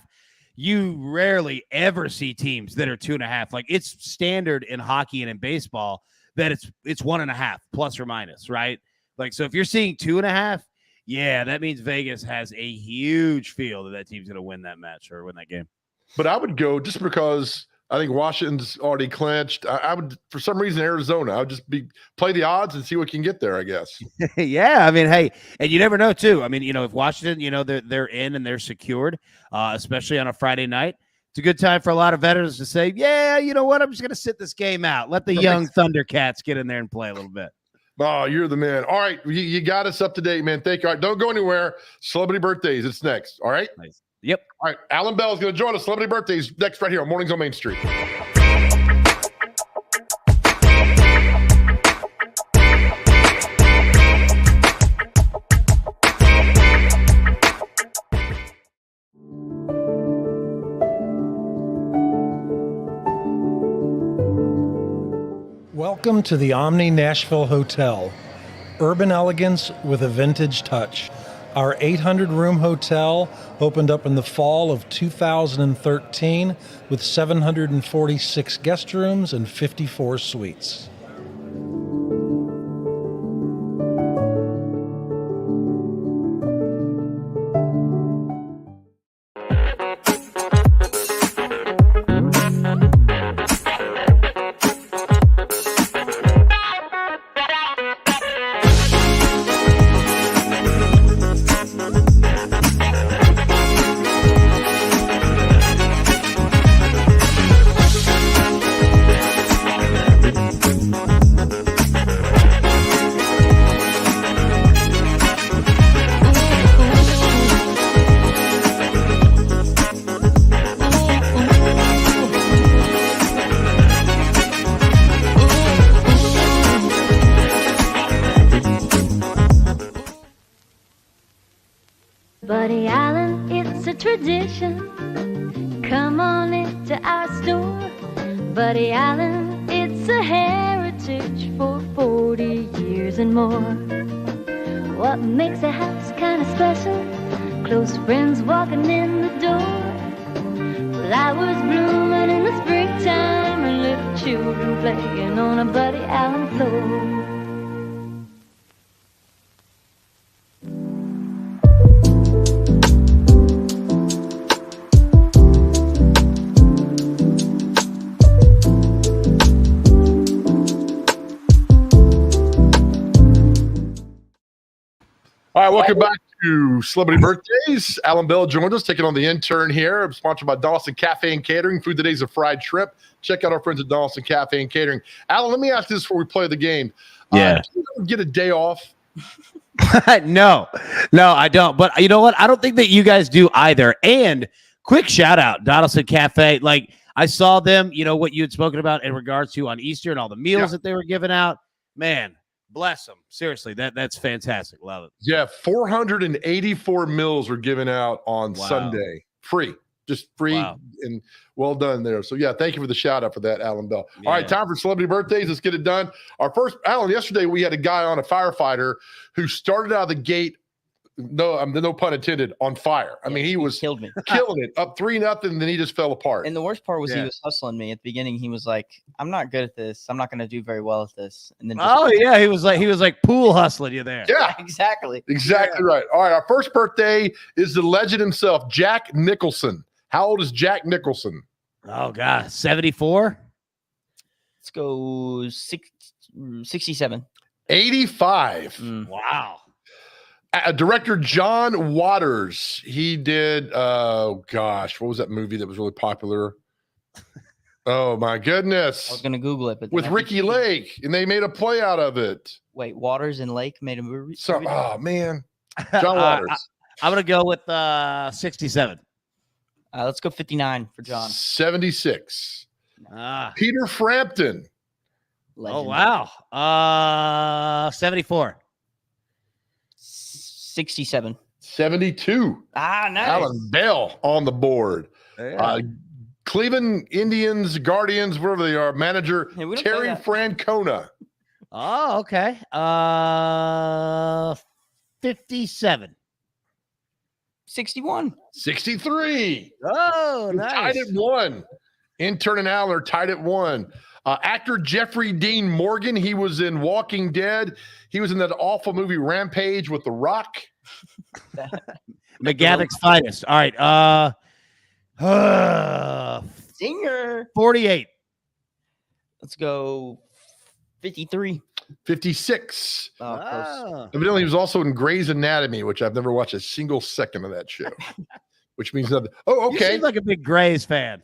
You rarely ever see teams that are 2.5. Like it's standard in hockey and in baseball that it's 1.5 plus or minus, right? Like, so if you're seeing 2.5. Yeah, that means Vegas has a huge feel that team's going to win that match or win that game. But I would go just because I think Washington's already clinched. I would, for some reason, Arizona. I would just play the odds and see what can get there, I guess. Yeah, I mean, hey, and you never know, too. I mean, if Washington, they're in and they're secured, especially on a Friday night, it's a good time for a lot of veterans to say, yeah, you know what, I'm just going to sit this game out. Let the young Thundercats get in there and play a little bit. Oh, you're the man. All right. You got us up to date, man. Thank you. All right. Don't go anywhere. Celebrity birthdays. It's next. All right. Nice. Yep. All right. Alan Bell is going to join us. Celebrity birthdays next right here on Mornings on Main Street. Welcome to the Omni Nashville Hotel. Urban elegance with a vintage touch. Our 800-room hotel opened up in the fall of 2013 with 746 guest rooms and 54 suites. Buddy Allen, it's a tradition. Come on into our store. Buddy Allen, it's a heritage for 40 years and more. What makes a house kind of special? Close friends walking in the door. Flowers blooming in the springtime and little children playing on a Buddy Allen floor. All right, welcome back to Celebrity Birthdays. Alan Bell joined us, taking on the intern here. Sponsored by Donaldson Cafe and Catering. Food today's a fried shrimp. Check out our friends at Donaldson Cafe and Catering. Alan, let me ask you this before we play the game. Yeah. Do you get a day off? No, I don't. But you know what? I don't think that you guys do either. And quick shout out, Donaldson Cafe. Like I saw them, what you had spoken about in regards to on Easter and all the meals that they were giving out. Man, bless them. Seriously, that's fantastic. Love it. Yeah, 484 meals were given out on Sunday. Free. Just free and well done there. So, yeah, thank you for the shout out for that, Alan Bell. Yeah. All right, time for celebrity birthdays. Let's get it done. Our first, Alan, yesterday we had a guy on, a firefighter, who started out of the gate, no pun intended, on fire. I mean, he was killing it, up 3-0, then he just fell apart. And the worst part was he was hustling me at the beginning. He was like, "I'm not good at this. I'm not going to do very well at this." And then he was like pool hustling you there. Yeah, exactly right. All right, our first birthday is the legend himself, Jack Nicholson. How old is Jack Nicholson? Oh God, 74. Let's go 67. 85. Wow. Director John Waters. He did, what was that movie that was really popular? Oh, my goodness. I was going to Google it. But with Ricky Lake, and they made a play out of it. Wait, Waters and Lake made a movie? Oh, man. John Waters. I'm going to go with 67. Let's go 59 for John. 76. Peter Frampton. Legend. Oh, wow. 74. 67. 72. Nice. Alan Bell on the board. Yeah. Cleveland Indians, Guardians, wherever they are, manager Terry Francona. Oh, okay. 57. 61. 63. Oh, nice. Tied at 1. Intern and Alan are tied at 1. Actor Jeffrey Dean Morgan, he was in Walking Dead. He was in that awful movie Rampage with The Rock. McGavick's finest. All right. Singer. 48. Let's go 53. 56. Oh, close. Evidently, he was also in Grey's Anatomy, which I've never watched a single second of that show, which means nothing. Oh, okay. You seem like a big Grays fan.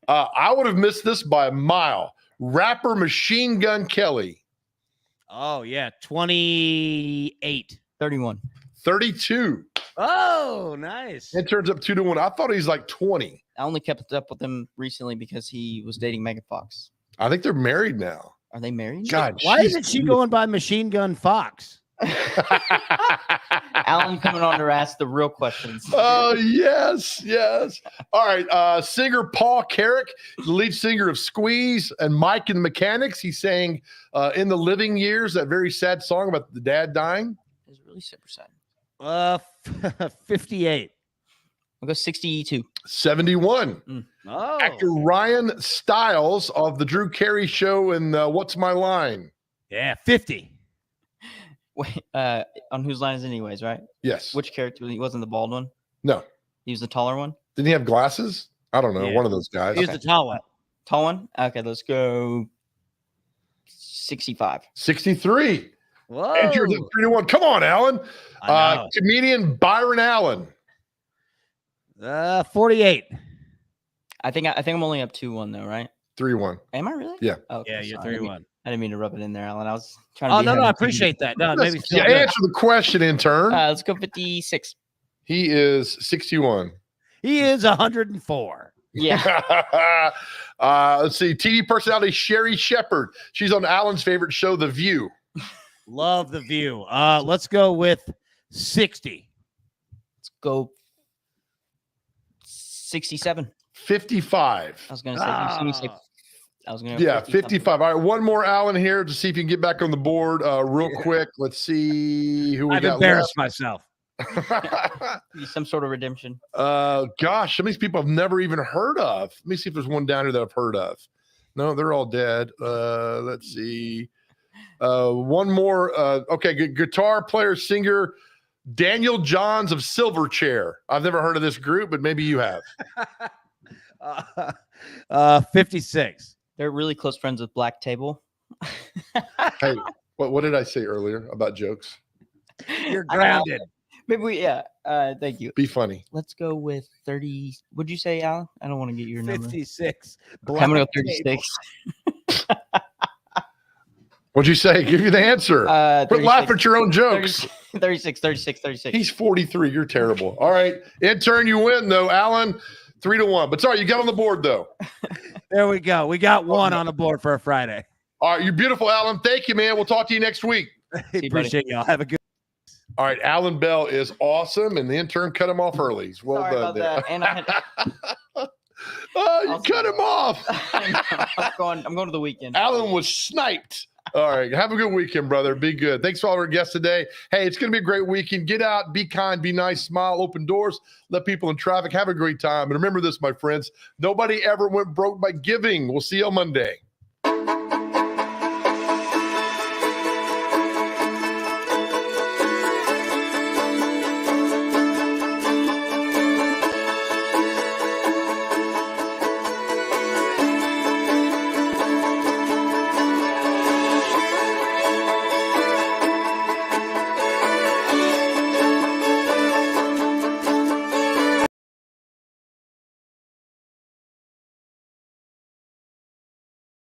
I would have missed this by a mile. Rapper Machine Gun Kelly. Oh, yeah. 28. 31. 32. Oh, nice. It turns up 2-1. I thought he's like 20. I only kept up with him recently because he was dating Megan Fox. I think they're married now. Are they married? God, why isn't she going by Machine Gun Fox? Alan coming on to ask the real questions. Oh, yes. All right. Singer Paul Carrick, the lead singer of Squeeze and Mike and the Mechanics. He sang In the Living Years, that very sad song about the dad dying. It's really super sad. 58. I'll go 62. 71. Oh. Actor Ryan Stiles of the Drew Carey Show and What's My Line? Yeah, 50. Wait, on Whose Line Is It Anyways, right? Yes. Which character? He wasn't the bald one? No. He was the taller one? Didn't he have glasses? I don't know. Yeah. One of those guys. He's the tall one. Tall one? Okay, let's go 65. 63. Whoa. Andrew's at 3-1. Come on, Alan. Comedian Byron Allen. 48. I think I'm only up 2-1 though, right? 3-1. Am I really? Yeah. Okay, Yeah, you're sorry. 3-1. I didn't mean to rub it in there, Alan. I was trying to. Oh, be no, ahead I of the team. appreciate that. No, maybe Yeah, answer the question, intern. Let's go 56. He is 61. He is 104. Yeah. Let's see. TV personality Sherry Shepard. She's on Alan's favorite show, The View. Love The View. Let's go with 60. Let's go 67. 55. I was going to say. I was going to. Yeah, 55. All right, one more, Alan, here to see if you can get back on the board real quick. Let's see who we I've got embarrassed left. myself. Some sort of redemption. Gosh, some of these people I've never even heard of. Let me see if there's one down here that I've heard of. No, they're all dead. Let's see. One more. Okay, guitar player, singer, Daniel Johns of Silverchair. I've never heard of this group, but maybe you have. 56. They're really close friends with Black Table. Hey, what did I say earlier about jokes? You're grounded. Maybe thank you. Be funny. Let's go with 30. What'd you say, Alan? I don't want to get your number. 56. I'm going to go 36. What'd you say? Give you the answer. Quit laughing at your own jokes. 36. He's 43. You're terrible. All right. Intern, you win, though. Alan, 3-1. But sorry, you got on the board, though. There we go. We got one on the board for a Friday. All right. You're beautiful, Alan. Thank you, man. We'll talk to you next week. Appreciate y'all. Have a good. All right. Alan Bell is awesome, and the intern cut him off early. He's well Sorry done about there. that. And You cut him off. I'm going to the weekend. Alan was sniped. All right. Have a good weekend, brother. Be good. Thanks for all our guests today. Hey, it's going to be a great weekend. Get out, be kind, be nice, smile, open doors, let people in traffic. Have a great time. And remember this, my friends, nobody ever went broke by giving. We'll see you on Monday.